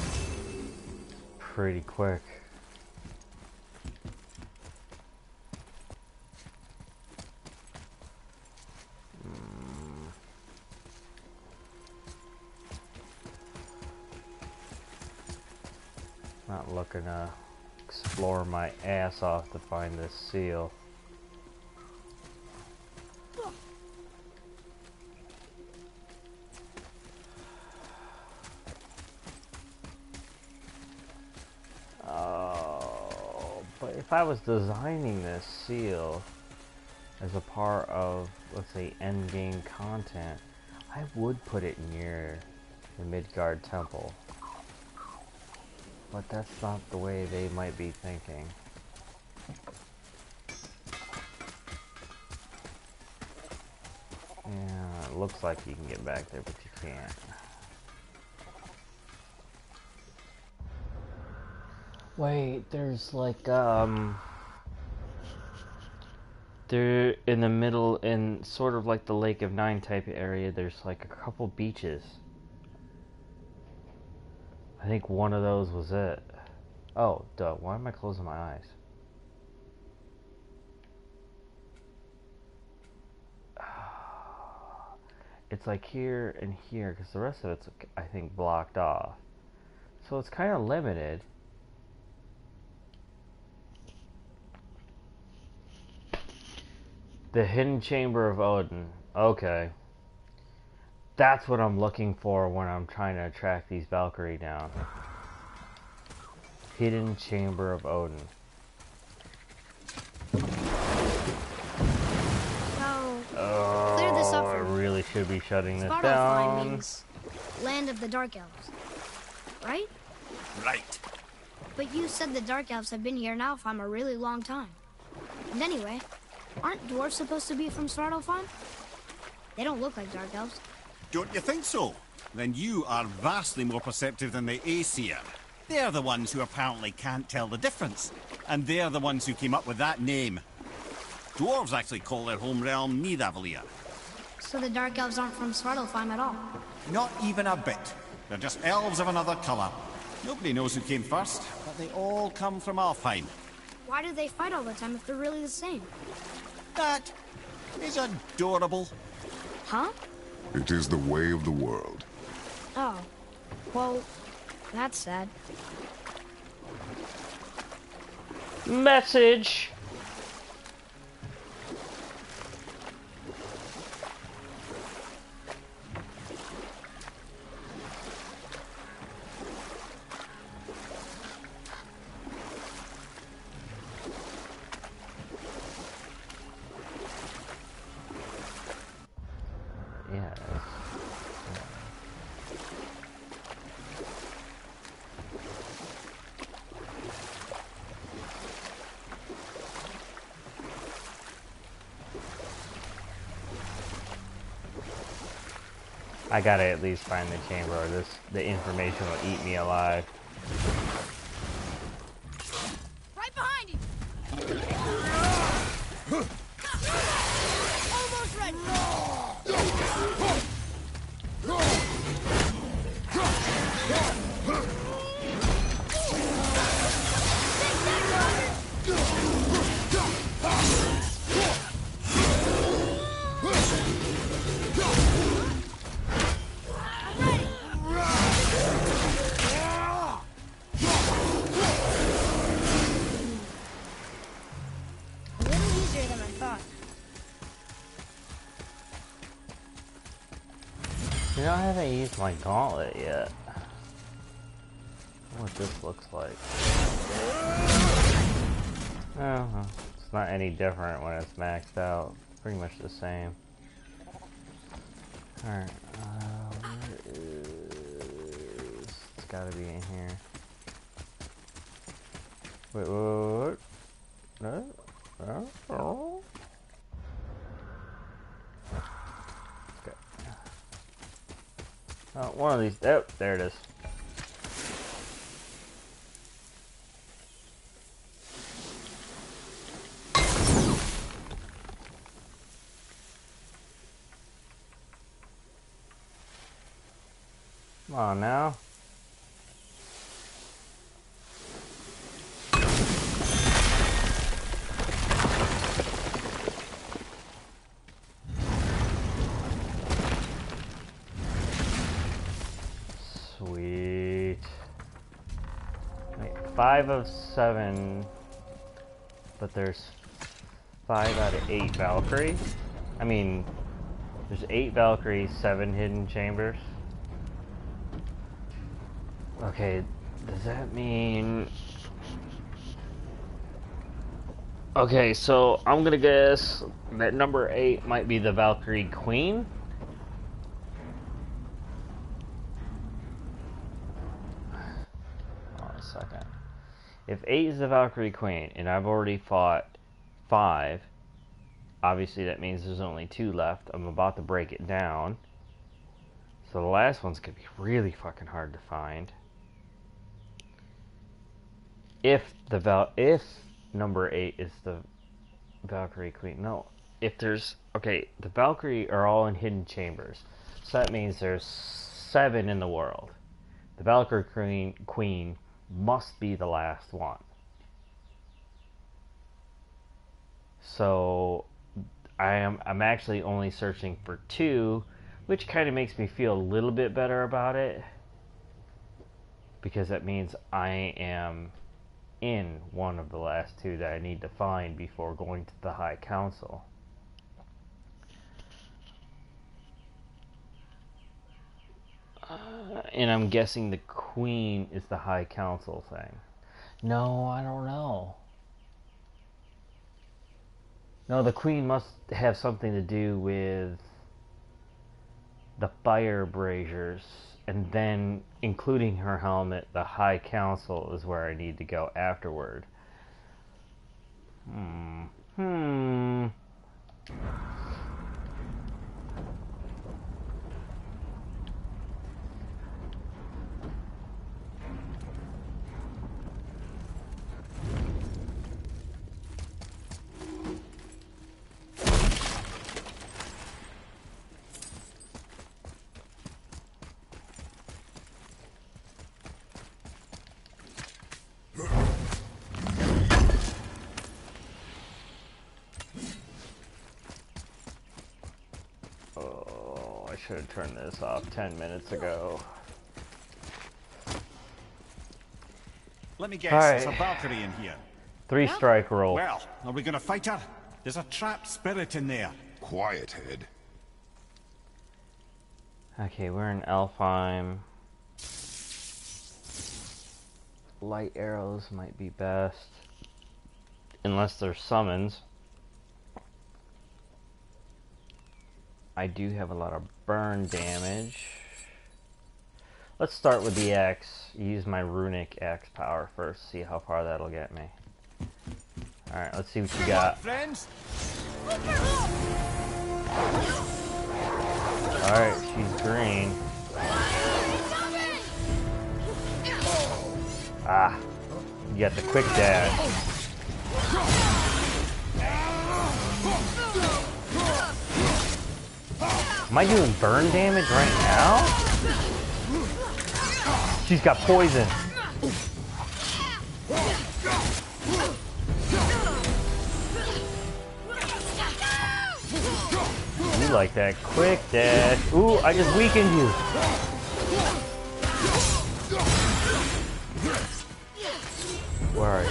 Speaker 1: pretty quick. Not looking to explore my ass off to find this seal. Oh, but if I was designing this seal as a part of, let's say, endgame content, I would put it near the Midgard Temple. But that's not the way they might be thinking. Yeah, it looks like you can get back there, but you can't. Wait, there's like, they're in the middle, in sort of like the Lake of Nine type area, there's like a couple beaches. I think one of those was it. Oh, duh, why am I closing my eyes? It's like here and here, because the rest of it's, I think, blocked off. So it's kind of limited. The Hidden Chamber of Odin. Okay. That's what I'm looking for when I'm trying to track these Valkyrie down. Hidden Chamber of Odin.
Speaker 3: So, clear this up
Speaker 1: I
Speaker 3: for me.
Speaker 1: really should be shutting this
Speaker 3: Svartalfheim
Speaker 1: down.
Speaker 3: means land of the Dark Elves, right?
Speaker 2: Right.
Speaker 3: But you said the Dark Elves have been here now for a really long time. And anyway, aren't dwarves supposed to be from Svartalfheim? They don't look like Dark Elves.
Speaker 2: Don't you think so? Then you are vastly more perceptive than the Aesir. They're the ones who apparently can't tell the difference. And they're the ones who came up with that name. Dwarves actually call their home realm Nidavellir.
Speaker 3: So the Dark Elves aren't from Svartalfheim at all.
Speaker 2: Not even a bit. They're just elves of another colour. Nobody knows who came first, but they all come from Alfheim.
Speaker 3: Why do they fight all the time if they're really the same?
Speaker 2: That is adorable.
Speaker 3: Huh?
Speaker 4: It is the way of the world.
Speaker 3: Oh. Well, that's sad.
Speaker 1: Message! Yeah. I gotta at least find the chamber, or the information will eat me alive.
Speaker 3: Right behind you! Almost ready!
Speaker 1: haven't used my gauntlet yet. What this looks like. Oh, well, it's not any different when it's maxed out. Pretty much the same. Alright, where is... It's gotta be in here. Wait, what? No? Oh. Okay. Oh, one of these... Oh, there it is. Come on now. Sweet. Wait, 5 of 7, but there's 5 out of 8 Valkyrie. I mean, there's 8 Valkyries, 7 hidden chambers. Okay, does that mean... Okay, so I'm gonna guess that number 8 might be the Valkyrie Queen. Hold on a second. If 8 is the Valkyrie Queen, and I've already fought 5, obviously that means there's only 2 left. I'm about to break it down. So the last one's gonna be really fucking hard to find. If number 8 is the Valkyrie Queen. No, if there's... Okay, the Valkyrie are all in hidden chambers. So that means there's 7 in the world. The Valkyrie Queen must be the last one. So I'm actually only searching for 2, which kind of makes me feel a little bit better about it. Because that means I am in one of the last 2 that I need to find before going to the High Council. And I'm guessing the Queen is the High Council thing. No, I don't know. No, the Queen must have something to do with the fire braziers. And then, including her helmet, the High Council is where I need to go afterward. I should have turned this off 10 minutes ago.
Speaker 2: Let me guess,
Speaker 1: All right.
Speaker 2: there's a Valkyrie in here.
Speaker 1: 3-strike roll.
Speaker 2: Well, are we gonna fight her? There's a trapped spirit in there.
Speaker 4: Quiet, Head.
Speaker 1: Okay, we're in Elfheim. Light arrows might be best. Unless they're summons. I do have a lot of burn damage. Let's start with the axe. Use my runic axe power first. See how far that'll get me. Alright, let's see what you got.
Speaker 2: Friends?
Speaker 1: Alright, she's green. Ah, you got the quick dash. Am I doing burn damage right now? She's got poison. You like that quick dash. Ooh, I just weakened you. Where are you?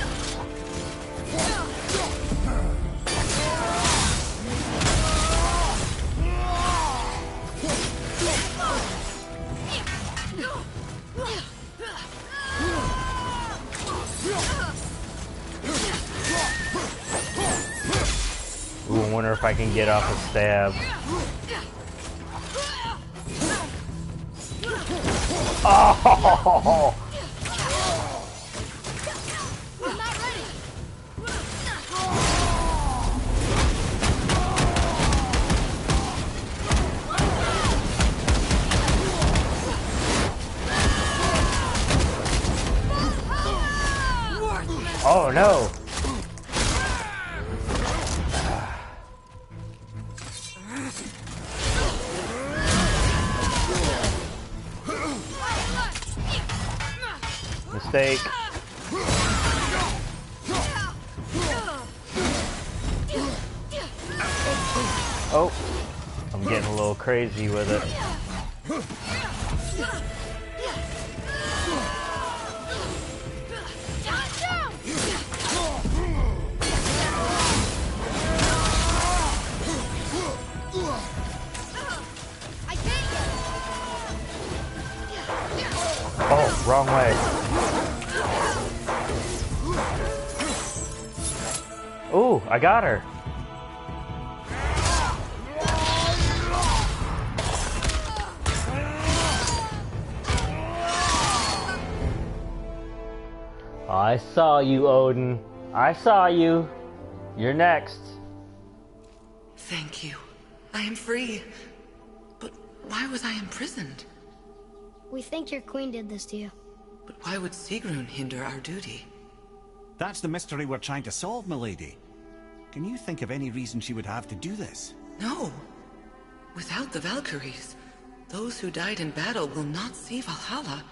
Speaker 1: wonder if I can get off a stab. Oh! Oh no! Mistake. Oh, I'm getting a little crazy with it. Oh, wrong way. Ooh, I got her. I saw you, Odin. I saw you. You're next.
Speaker 5: Thank you. I am free. But why was I imprisoned?
Speaker 3: We think your queen did this to you.
Speaker 5: But why would Sigrun hinder our duty?
Speaker 2: That's the mystery we're trying to solve, milady. Can you think of any reason she would have to do this?
Speaker 5: No. Without the Valkyries, those who died in battle will not see Valhalla.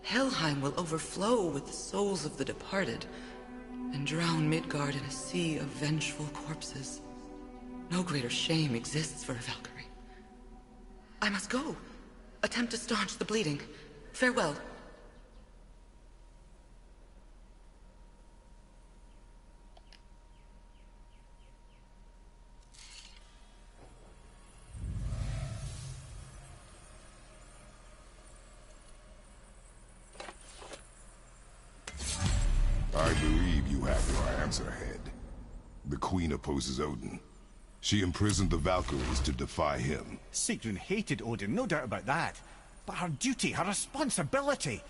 Speaker 5: Helheim will overflow with the souls of the departed, and drown Midgard in a sea of vengeful corpses. No greater shame exists for a Valkyrie. I must go. Attempt to staunch the bleeding. Farewell.
Speaker 4: I believe you have your answer, Head. The Queen opposes Odin. She imprisoned the Valkyries to defy him.
Speaker 2: Sigrun hated Odin, no doubt about that. But her duty, her responsibility...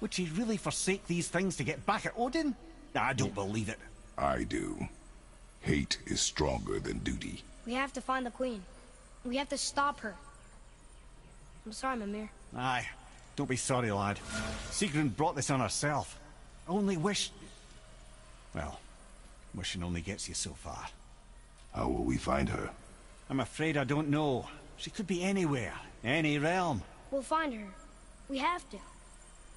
Speaker 2: Would she really forsake these things to get back at Odin? I don't believe it.
Speaker 4: I do. Hate is stronger than duty.
Speaker 3: We have to find the queen. We have to stop her. I'm sorry, Mimir.
Speaker 2: Aye. Don't be sorry, lad. Sigrun brought this on herself. Only wish... Well, wishing only gets you so far.
Speaker 4: How will we find her?
Speaker 2: I'm afraid I don't know. She could be anywhere, any realm.
Speaker 3: We'll find her. We have to.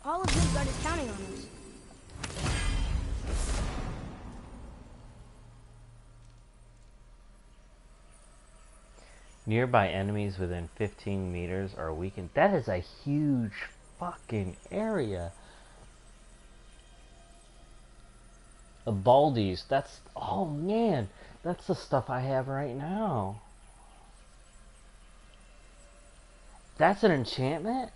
Speaker 3: All of Midgard is counting on us.
Speaker 1: Nearby enemies within 15 meters are weakened. That is a huge fucking area. The Baldies, that's... Oh man, that's the stuff I have right now. That's an enchantment?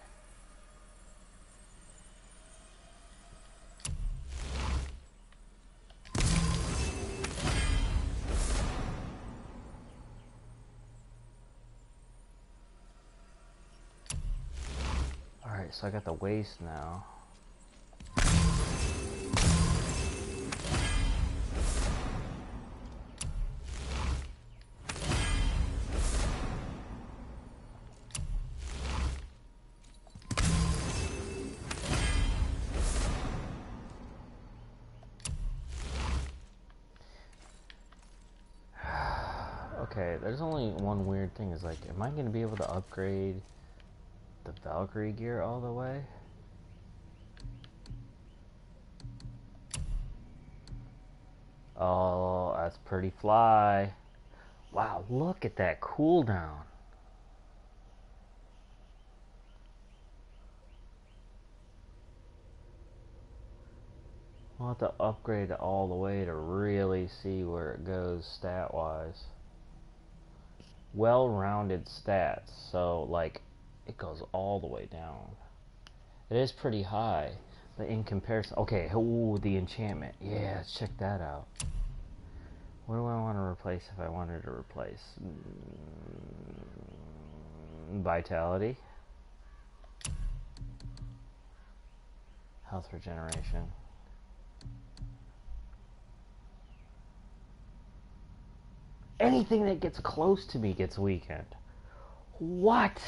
Speaker 1: Alright, so I got the waist now. Okay, there's only one weird thing, is like, am I going to be able to upgrade the Valkyrie gear all the way? Oh, that's pretty fly. Wow, look at that cooldown. I'll have to upgrade it all the way to really see where it goes stat-wise. Well-rounded stats, so like it goes all the way down. It is pretty high, but in comparison, okay, ooh, the enchantment. Yeah, let's check that out. What do I want to replace if I wanted to replace? Vitality. Health regeneration. Anything that gets close to me gets weakened. What?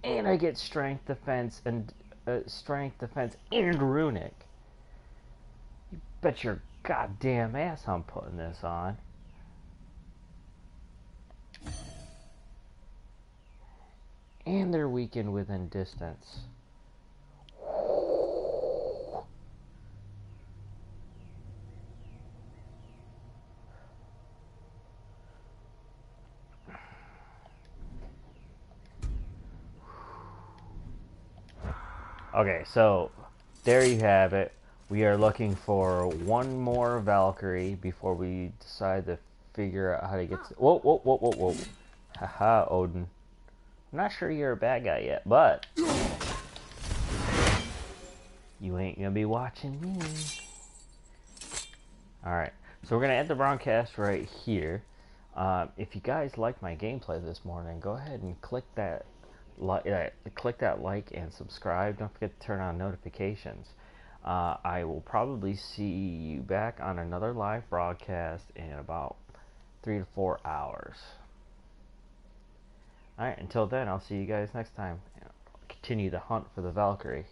Speaker 1: And I get strength, defense, and runic. You bet your goddamn ass I'm putting this on. And they're weakened within distance. Okay, so there you have it. We are looking for one more Valkyrie before we decide to figure out how to get to... Whoa, whoa, whoa, whoa, whoa. Haha, Odin. I'm not sure you're a bad guy yet, but... you ain't gonna be watching me. Alright, so we're gonna end the broadcast right here. If you guys like my gameplay this morning, go ahead and click that like and subscribe. Don't forget to turn on notifications. I will probably see you back on another live broadcast in about 3 to 4 hours. Alright, until then, I'll see you guys next time. Continue the hunt for the Valkyrie.